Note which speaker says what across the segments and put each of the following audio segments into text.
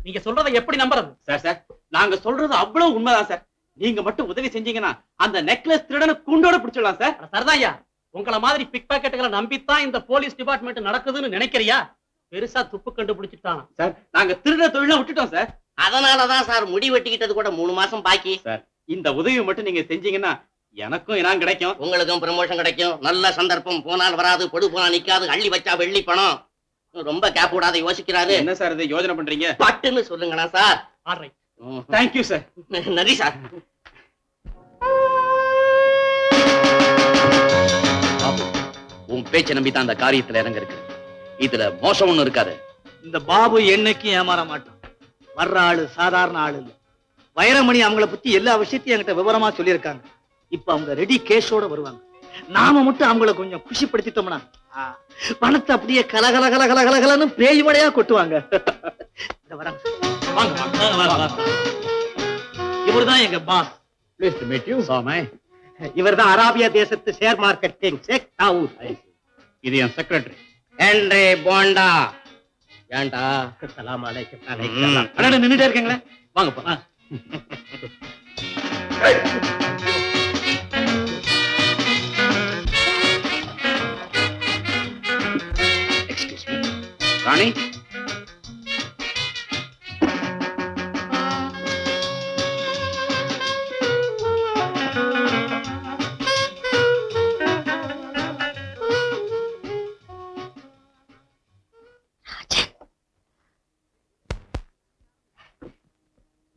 Speaker 1: நீங்க சொல்றதை எப்படி நம்புறது?
Speaker 2: சார் நாங்க சொல்றது அவ்வளவு உண்மைதான் சார். நீங்க மட்டும் உதவி செஞ்சீங்கன்னா அந்த நெக்லஸ் திருடனை கூண்டோட பிடிச்சிடலாம் சார்.
Speaker 1: சரிதான்யா. உங்கள மாதிரி பிக் பாக்கெட்டுகளை நம்பித்தான் இந்த போலீஸ் டிபார்ட்மெண்ட் நடக்குதுன்னு நினைக்கிறியா? பெருசா துப்பு கண்டுபிடிச்சிட்டான்
Speaker 2: சார். நாங்க திருட தொழில விட்டுட்டோம் சார்.
Speaker 3: அதனாலதான் சார் முடி வெட்டிக்கிட்டது கூட 3 மாசம் பாக்கி.
Speaker 2: சார் இந்த உதவி மட்டும் நீங்க செஞ்சீங்கன்னா எனக்கும் இனாம் கிடைக்கும்,
Speaker 3: உங்களுக்கும் ப்ரமோஷன் கிடைக்கும். நல்ல சந்தர்ப்பம். போனால் வராது, பொடு போனா நிக்காது, அள்ளி வச்சா வெள்ளி பணம். ரொம்ப கேப் விடாத யோசிக்கிறாரு.
Speaker 2: என்ன சார் இதை யோசனை பண்றீங்க?
Speaker 3: பட்டுன்னு சொல்லுங்கண்ணா சார்.
Speaker 1: ஆல்ரைட்.
Speaker 2: Thank you sir.
Speaker 3: நன்றி சார்.
Speaker 4: உன் பேச்சை நம்பித்தான் அந்த காரியத்துல இறங்க இருக்கு. இதுல மோசம் ஒண்ணும் இருக்காது.
Speaker 5: இந்த பாபு என்னைக்கும் ஏமாற மாட்டான். வர்ற ஆளு சாதாரண ஆளு இல்ல. வைரமணி அவங்கள பத்தி எல்லா விஷயத்தையும் என்கிட்ட விவரமா சொல்லியிருக்காங்க. இப்ப அவங்க ரெடி கேஷோட வருவாங்க. நாம மட்டும் அவங்கள கொஞ்சம் குஷிப்படுத்திட்டோம்னா பணத்தை அப்படியே கலகல கலகல கலகலன்னு பேய் மழையா கொட்டுவாங்க. இவர்தான் எங்க boss.
Speaker 4: Pleased to meet you. சாமே.
Speaker 5: இவர்தான் அரேபியா தேசத்து share market king Sheikh Dawood.
Speaker 4: இது என் செக்ரட்டரி
Speaker 3: ஹென்றி போண்டா. ஏண்டா?
Speaker 5: சலாம் அலைக்கும்.
Speaker 4: அடடே நின்னுட்டே இருக்கீங்களே, வாங்கப்பா. எக்ஸ்கியூஸ் மீ ராணி.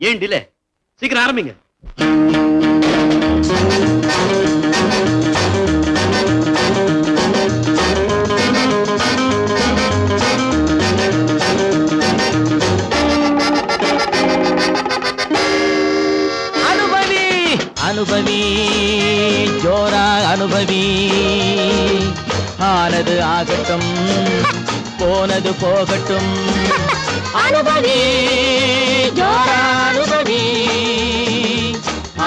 Speaker 4: ஏன் டிலே? சீக்கிரம் ஆரம்பிங்க.
Speaker 6: அனுபவி அனுபவி ஜோரா அனுபவி. ஆனது ஆகட்டும், போனது போகட்டும். அனுபவி ஜோரா அனுபவி.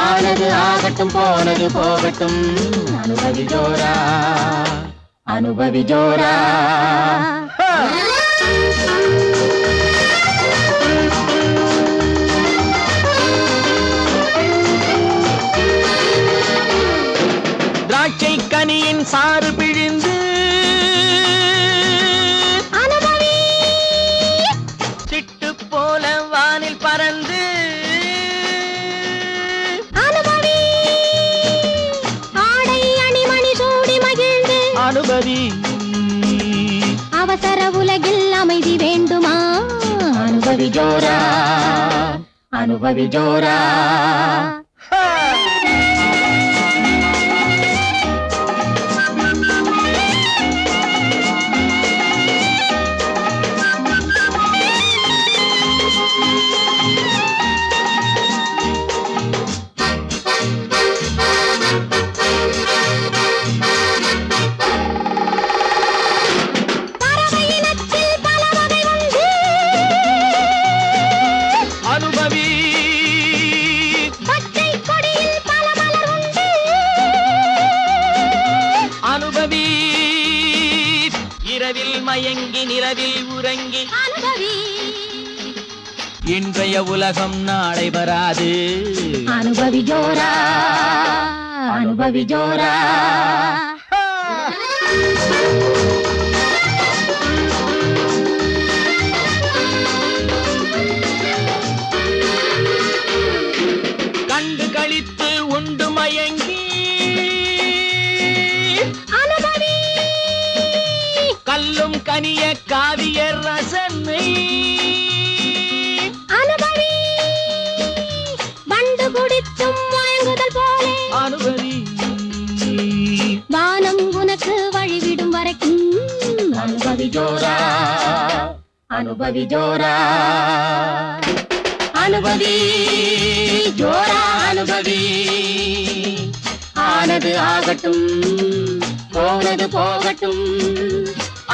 Speaker 6: ஆனது ஆகட்டும், போனது போகட்டும். அனுபவி ஜோரா அனுபவி ஜோரா. திராட்சை கனியின் சாறு பிழிந்து அனுபவி. சிட்டு போல வானில் பறந்து அனுபவி. ஆடை அணிமணி சூடி மகிழ்ந்து அனுபவி. அவசர உலகில் அமைதி வேண்டுமா? அனுபவி ஜோரா அனுபவி ஜோரா. மயங்கி நிலவில் உறங்கி அனுபவி. இன்றைய உலகம் நாளை வராது. அனுபவி ஜோரா அனுபவி ஜோரா. கண்டு கழித்து உண்டு மயங்கி அனுபவி. கல்லும் கனிய காவிய ரசனை அனுபவி. வண்டு குடித்தும் மயங்குதல் போலே அனுபவி. வானம் உனக்கு வழிவிடும் வரைக்கும் அனுபவி ஜோரா அனுபவி ஜோரா. அனுபவி ஜோரா அனுபவி. ஆனது ஆகட்டும், போனது போகட்டும்.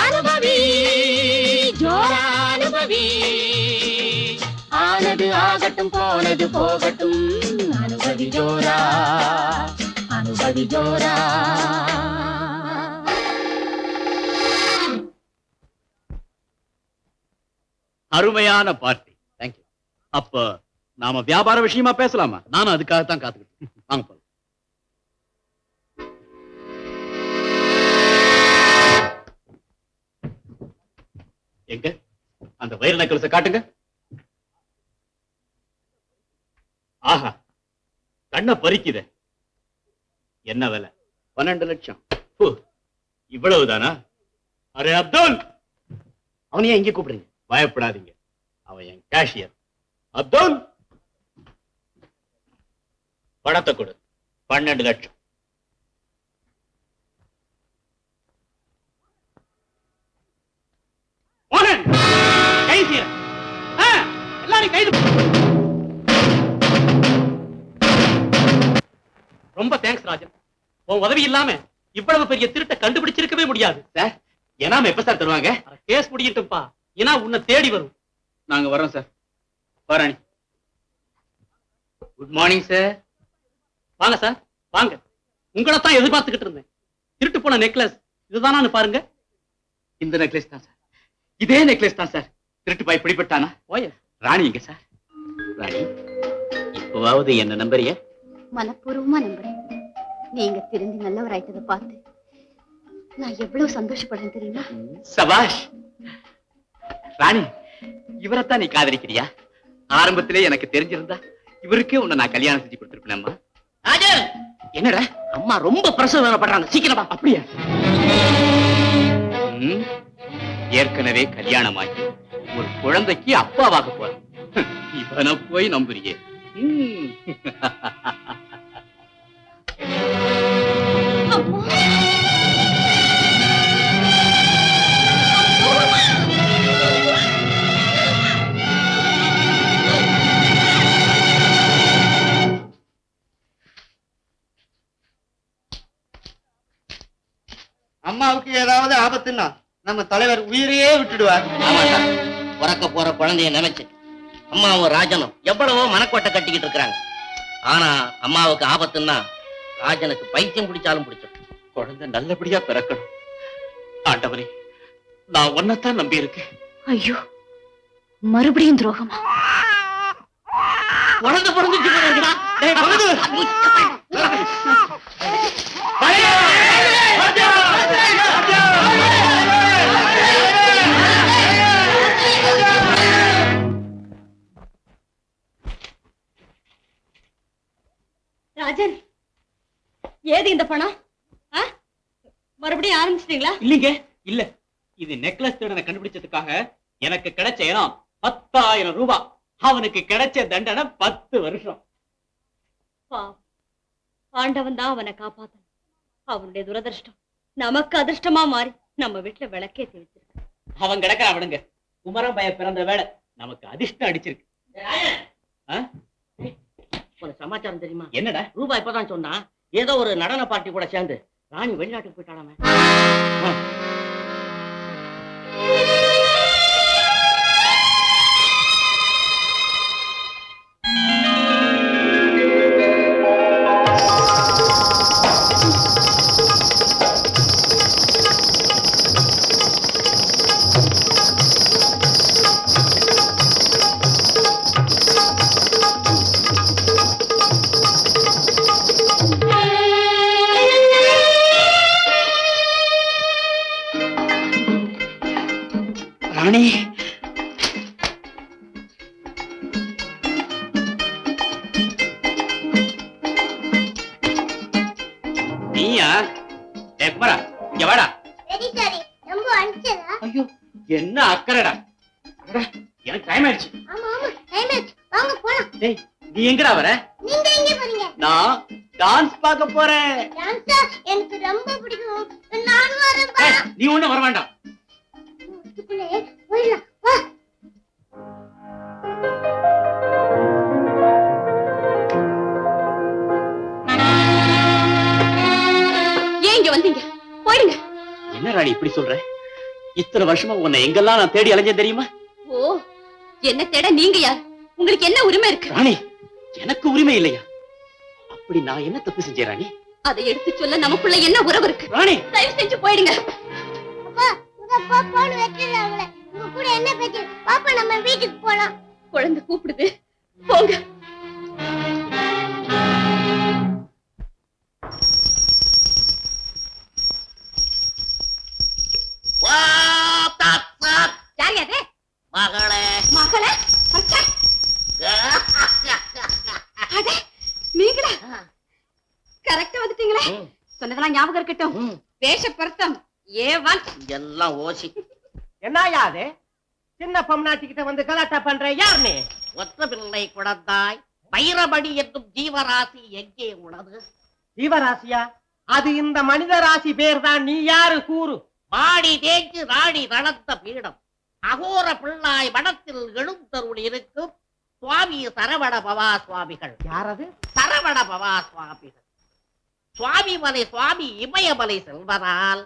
Speaker 6: அனுபவி ஜோரா அனுபவி. ஆனது ஆகட்டும், போனது போகட்டும். அனுபவி ஜோரா அனுபவி ஜோரா.
Speaker 4: அருமையான பார்ட்டி. தேங்க்யூ. அப்ப நாம வியாபார விஷயமா பேசலாமா? நானும் அதுக்காகத்தான் காத்துக்கிட்டு. வாங்க போலாம்.
Speaker 2: எங்க அந்த வைர நெக்லஸ காட்டுங்க. ஆஹா, கண்ண பறிக்குதே. என்ன விலை?
Speaker 4: 12 லட்சம்.
Speaker 2: ஹு, இவ்வளவுதானா? அரே அப்துல்,
Speaker 4: அவனையே இங்கே கூப்பிடுறீங்க?
Speaker 2: பயப்படாதீங்க, அவன் என் கேஷியர். அப்துல், பணத்தை கொடு. 12 லட்சம். மோகன், கைது செய்ய. எல்லாரும் கைது.
Speaker 1: ரொம்ப தேங்க்ஸ் ராஜன். உன் உதவி இல்லாம இவ்வளவு பெரிய திருட்டை கண்டுபிடிச்சிருக்கவே முடியாது.
Speaker 2: சார், எனாம எப்ப சார் தருவாங்க?
Speaker 1: கேஸ் முடியட்டும்பா, ஏன்னா உன்னை தேடி வரும்.
Speaker 2: நாங்க வரோம் சார். பாராணி. Good morning sir.
Speaker 1: வாங்க சார், வாங்க. உங்களைத்தான் எதிர்பார்த்துக்கிட்டு இருந்தேன். திருட்டு போன நெக்லஸ் இதுதானான்னு பாருங்க.
Speaker 2: இந்த நெக்லஸ் தான் சார். இதே நெக்லஸ் தான் சார். திருட்டு பாய் பிடிபட்டானா?
Speaker 1: ஓய,
Speaker 2: ராணி எங்க சார்? ராணி, இப்பவாவது என்ன நம்புறிய?
Speaker 7: மனப்பூர்வமா நம்புறேன். நீங்க திருந்தி நல்லவராயிட்டதை பார்த்து நான் எவ்வளவு சந்தோஷப்படுறேன் தெரியுமா?
Speaker 2: சபாஷ். ராணி, இவரைத்தான் நீ காதலிக்கிறியா? ஆரம்பத்திலே எனக்கு தெரிஞ்சிருந்தா இவருக்கே உன்னை நான் கல்யாணம் செஞ்சு கொடுத்திருப்பேனம்மா.
Speaker 3: ராஜன்,
Speaker 2: என்னடா?
Speaker 3: அம்மா ரொம்ப பிரசவ வேலைப்படுறாங்க, சீக்கிரமா.
Speaker 2: அப்படியா? ஏற்கனவே கல்யாணமாகி ஒரு குழந்தைக்கு அப்பாவாக போறான். இவனை போய் நம்புறியே?
Speaker 3: அம்மாவுக்கு ஏதாவது ஆபத்துன்னா நம்ம தலைவர் உயிரையே விட்டுடுவார். ஆமாண்டா, பிறக்க போற குழந்தைய நினைச்சு அம்மாவும் ராஜனும் எவ்வளவோ மனக்கோட்டை கட்டிக்கிட்டு இருக்கிறாங்க. ஆனா அம்மாவுக்கு ஆபத்துன்னா ராஜனுக்கு பைத்தியம் பிடிச்சாலும் பிடிச்சிடும்.
Speaker 2: குழந்தை நல்லபடியா பிறக்கணும். ஆண்டவரே, நான் ஒன்னத்தான் நம்பி இருக்கேன்.
Speaker 7: ஐயோ, மறுபடியும் துரோகமா?
Speaker 3: குழந்தை பிறந்துச்சு பாருங்கடா. டேய் பகது.
Speaker 7: ராஜன், ஏது இந்த பணம்? மறுபடியும் ஆரம்பிச்சிட்டீங்களா?
Speaker 2: இல்லீங்க, இல்ல. இது நெக்லஸ் திருடனை கண்டுபிடிச்சதுக்காக எனக்கு கிடைச்ச இனம் 10,000 ரூபாய். அவனுக்கு கிடைச்ச தண்டனை 10 வருஷம்.
Speaker 7: ஆண்டவன் தான் அவனை காப்பாத்தணும். அவனுடைய துரதிருஷ்டம் நமக்கு அதிர்ஷ்டமா மாறி நம்ம வீட்டுல விளக்கே தெரிவிச்சிருக்கு.
Speaker 2: அவன் கிடக்கிறான் விடுங்க. குமரன் பய பிறந்த வேலை நமக்கு அதிர்ஷ்டம் அடிச்சிருக்கு.
Speaker 3: ஒரு சமாச்சாரம் தெரியுமா?
Speaker 2: என்னடா?
Speaker 3: ரூபா இப்பதான் சொன்னா, ஏதோ ஒரு நடன பார்ட்டி கூட சேர்ந்து ராணி வெளிநாட்டுக்கு போயிட்டாலாமே.
Speaker 2: ராணி, நீயா? குமரா, இங்க வாடா. ஐயோ, என்ன அக்கறடா. எனக்கு டைம் ஆயிடுச்சு. டேய், நீ எங்கடா வர? நான் டான்ஸ் பார்க்க போறேன்.
Speaker 7: எனக்கு ரொம்ப பிடிக்கும்.
Speaker 2: நீ ஒண்ணு வர வேண்டாம்.
Speaker 7: ஏன் இங்க வந்தீங்க? போயிடுங்க.
Speaker 2: என்ன ராணி இப்படி சொல்ற? இத்தனை வருஷமா உன்னை எங்கெல்லாம் நான் தேடி அலைஞ்சேன் தெரியுமா?
Speaker 7: ஓ, என்ன தேட நீங்க யார்? உங்களுக்கு என்ன உரிமை இருக்கு?
Speaker 2: ராணி, எனக்கு உரிமை இல்லையா? அப்படி நான் என்ன தப்பு செஞ்சேன் ராணி?
Speaker 7: அதை எடுத்து சொல்ல நமக்குள்ள என்ன உறவு இருக்கு?
Speaker 2: ராணி,
Speaker 7: தயவு செஞ்சு போயிடுங்க. குழந்தை கூப்பிடுது. போங்க. யார் அது?
Speaker 3: மகளே
Speaker 7: மகளே? அடே, நீங்களா? கரெக்டா வந்துட்டீங்களே. சொன்னதெல்லாம் ஞாபகம் இருக்கட்டும். வேஷ பொருத்தம் ஏவன்.
Speaker 3: எல்லாம் ஓசி.
Speaker 5: என்னயா அது? சின்ன பொம்னாட்டிக்கிட்ட வந்து கலாட்டா பண்ற யார் நீ?
Speaker 3: ஒற்ற பிள்ளை குழந்தாய், வைரமணி என்னும் ஜீவராசி எங்கே உனது?
Speaker 5: ஜீவராசியா? அது இந்த மனித ராசி பேர் தான். நீ யாரு கூறு?
Speaker 3: மாடி தேய்ச்சு ராணி நடந்த பீடம், அகோர பிள்ளாய் மனத்தில் எழுந்தருள் இருக்கும் சுவாமி சரவண பவா சுவாமிகள்.
Speaker 5: யாரது?
Speaker 3: சரவண பவா சுவாமிகள். சுவாமி மலை சுவாமி இமயமலை செல்வதால்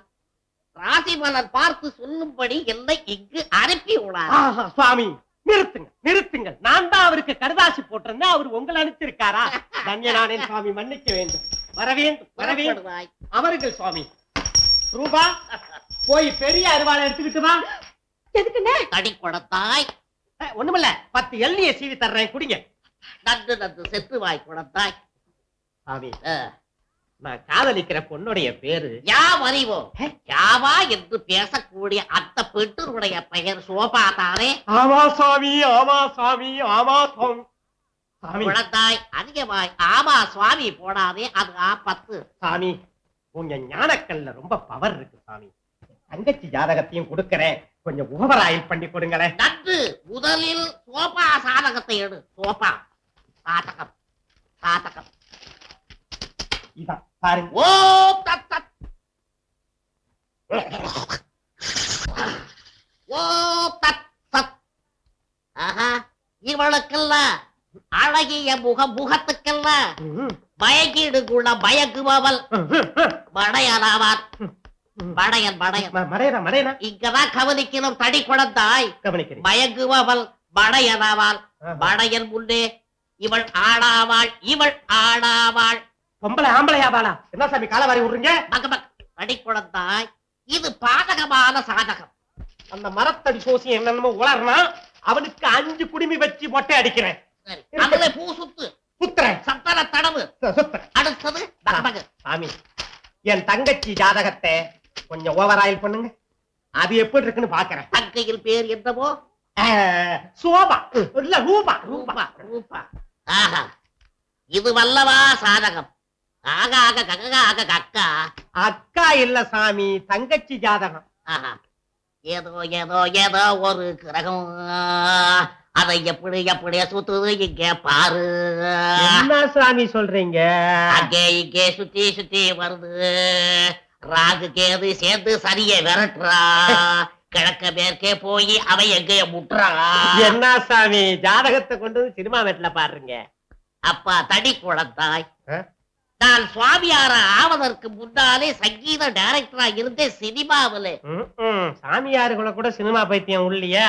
Speaker 3: ராசி மலர் பார்த்து சொல்லும்படி என்னை இங்கு அனுப்பி உள்ளார்.
Speaker 5: சுவாமி நிறுத்துங்க, நிறுத்துங்க. நான் தான் அவருக்கு கடுதாசி போட்டிருந்தேன், அவர் உங்களை அனுப்பிச்சிருக்காரா? தன்யனானேன் சுவாமி, மன்னிக்க வேண்டும். வரவேண்டும், வரவேண்டும். அவர்கள் சுவாமி. ரூபா, போய் பெரிய அருவாளை எடுத்துக்கிட்டு வா.
Speaker 7: எதுக்குண்ணே?
Speaker 3: தடி குடத்தாய்.
Speaker 5: ஒண்ணுமில்ல, 10 எள்ளிய சீவி தர்றேன், குடிங்க.
Speaker 3: நன்று நன்று செத்து வாய் குடத்தாய்.
Speaker 5: சாமி, நான் காதலிக்கிற பொண்ணுடைய பேரு
Speaker 3: யாவ் அறிவோ? யாவா என்று பேசக்கூடிய அந்த பெற்றோருடைய பெயர் சோபா தானே?
Speaker 5: ஆமா சாமி, ஆமா சாமி, ஆமா சாமி. சாமி,
Speaker 3: குழந்தாய் அதிகமாய் ஆமா சுவாமி போடாதே, அது ஆபத்து.
Speaker 5: சாமி, உங்க ஞானக்கல்ல ரொம்ப பவர் இருக்கு சாமி. தங்கச்சி ஜாதகத்தையும் கொடுக்கறேன், கொஞ்சம் ஓவர் ஆயில் பண்ணி கொடுங்களேன்.
Speaker 3: நன்று. முதலில் சோபா சாதகத்தை எடு. சோபா சாதகம், சாதகம்.
Speaker 5: இதான் பாருங்க.
Speaker 3: ஓம் தத் தத். ஓம் தத் தத். ஆஹா, இவளுக்கெல்லாம் அழகிய முகத்துக்கெல்லாம் பயக்கீடு கூட பயக்குபவள் படையனாவார். படையன் படையன்
Speaker 5: மடையனா மடையனா?
Speaker 3: இங்கதான் கவனிக்கணும். தடி குழந்தாய்,
Speaker 5: கவனிக்கிறேன்.
Speaker 3: மயங்குபவள் படையனாவாள். படையன் முன்னே இவள் ஆடாவாள், இவள் ஆடாவாள்.
Speaker 5: பொம்பளை ஆம்பளையா பாலா? என்ன சாமி காலவாரி விடுறீங்க?
Speaker 3: மகமக். தடி குழந்தாய், இது பாதகமான சாதகம்.
Speaker 5: அந்த மரத்தடி சோசி என்னென்னமோ உளர்னா அவனுக்கு 5 குடுமி வச்சு மொட்டை அடிக்கிறேன்.
Speaker 3: சரி, அதுல பூ சுத்து,
Speaker 5: சுத்துறேன்,
Speaker 3: சத்தன தடவு.
Speaker 5: சுத்துறேன்.
Speaker 3: அடுத்தது மகமக்.
Speaker 5: சாமி, என் தங்கச்சி ஜாதகத்தை கொஞ்சம் ஓவர் ஆயில் பண்ணுங்க. அது எப்படி இருக்குன்னு பாக்குறேன்.
Speaker 3: தங்கையில் பேர் என்னவோ?
Speaker 5: சோபா இல்ல ரூபா.
Speaker 3: ரூபா, ரூபா. ஆஹா, இது வல்லவா சாதகம். ஆக ஆக கக ஆக கக்கா.
Speaker 5: அக்கா இல்ல சாமி, தங்கச்சி ஜாதகம்.
Speaker 3: ஆஹா, ஏதோ ஏதோ ஏதோ ஒரு கிரகம் அதை எப்படி எப்படி சுத்துது இங்க பாரு.
Speaker 5: என்ன சாமி சொல்றீங்க?
Speaker 3: அங்கே இங்கே சுத்தி சுத்தி வருது. ராகு கேது சேர்ந்து சரிய விரட்டுறா. கிழக்க மேற்கே போய் அவ எங்க முட்டுறா.
Speaker 5: என்ன சாமி ஜாதகத்தை கொண்டு வந்து சினிமா வீட்டுல பாருங்க.
Speaker 3: அப்பா தடி குழந்தாய், நான் சுவாமியார ஆவதற்கு முன்னாலே சங்கீத டைரக்டரா இருந்தேன் சினிமாவில.
Speaker 5: சாமியாருக்குள்ள கூட சினிமா பைத்தியம் உள்ளியா?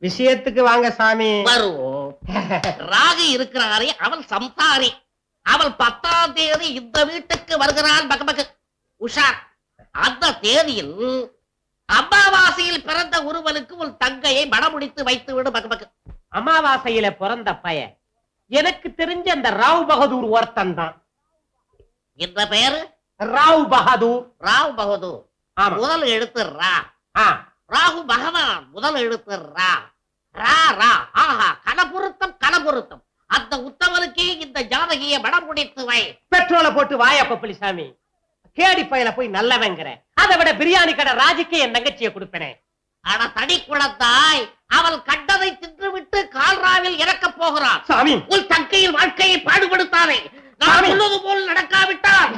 Speaker 5: விஷயத்துக்கு வாங்க சாமி.
Speaker 3: வருவோம். ராகு இருக்கிறாரே அவள் சம்சாரி. அவள் 10ஆம் தேதி இந்த வீட்டுக்கு வருகிறாள். மகமகு உஷார். அந்த தேதியில் அமாவாசையில் பிறந்த ஒருவனுக்கு உன் தங்கையை மணமுடித்து வைத்து விடு. மகமகு
Speaker 5: அமாவாசையில பிறந்த பையன் எனக்கு தெரிஞ்ச அந்த ராவ் பகதூர் ஒருத்தன் தான்.
Speaker 3: இந்த பெயரு
Speaker 5: ராவ் பகதூர்.
Speaker 3: ராவ் பகதூர்.
Speaker 5: ஆமா.
Speaker 3: முதல் எழுத்து ரா.
Speaker 5: ஆ,
Speaker 3: ராகு பகவான் முதல் எழுத்து ரா. ரா ரா. ஆஹா, கலபுருத்தம் கலபுருத்தம். அந்த உத்தவனுக்கே இந்த ஜாதகியை மணமுடித்து வை.
Speaker 5: பெட்ரோலை போட்டு வாயா பப்புளி சாமி. கேடி பையல போய் நல்லவங்கிற. அதை விட பிரியாணி கடை ராஜுக்கே என் தங்கச்சியை கொடுப்பேனே.
Speaker 3: ஆனா தடி குழந்தாய், அவள் கண்டதை தின்றுவிட்டு கால்ராவில் இறக்க போகிறான்.
Speaker 5: சாமி,
Speaker 3: உன் தங்கையின் வாழ்க்கையை பாடுபடுத்தானே. நான் சொல்வது போல் நடக்காவிட்டால்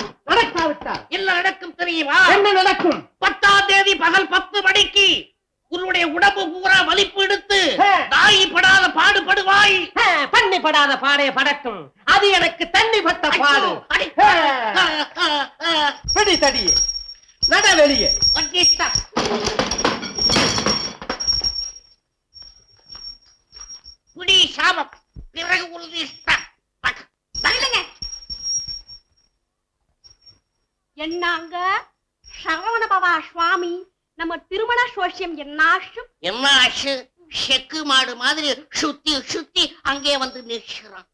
Speaker 3: என்ன நடக்கும் தெரியுமா?
Speaker 5: என்ன நடக்கும்?
Speaker 3: 10ஆம் தேதி பகல் 10 மணிக்கு உன்னுடைய உடம்பு பூரா வலிப்பு எடுத்து நாய் படாத பாடுபடுவாய்.
Speaker 5: பண்ணி படாத பாடைய படட்டும். அது எனக்கு தண்ணி பட்ட பாடு. பிடி தடியே, நட வெளியே.
Speaker 3: புடி சாபம், பிறகு உன் இஷ்டம்.
Speaker 7: என்னங்க சரவண பவா சுவாமி, நம்ம திருமண சோஷியம் என்னாஷும்?
Speaker 3: என்ன ஆச்சு? செக்கு மாடு மாதிரி சுத்தி சுத்தி அங்கே வந்து நிற்கிறான்.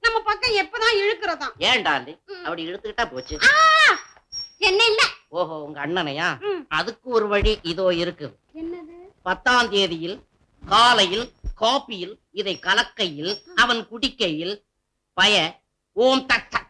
Speaker 8: நம்ம பக்கம் எப்பதான் இழுக்கிறதா?
Speaker 3: ஏன்டா அப்படி இழுத்துக்கிட்டா போச்சு.
Speaker 8: என்ன இல்ல.
Speaker 3: ஓஹோ, உங்க அண்ணனையா? அதுக்கு ஒரு வழி இதோ இருக்கு.
Speaker 8: என்னது?
Speaker 3: 10ஆம் தேதியில் காலையில் காப்பியில் இதை கலக்கையில் அவன் குடிக்கையில் பய ஓம் தட்ட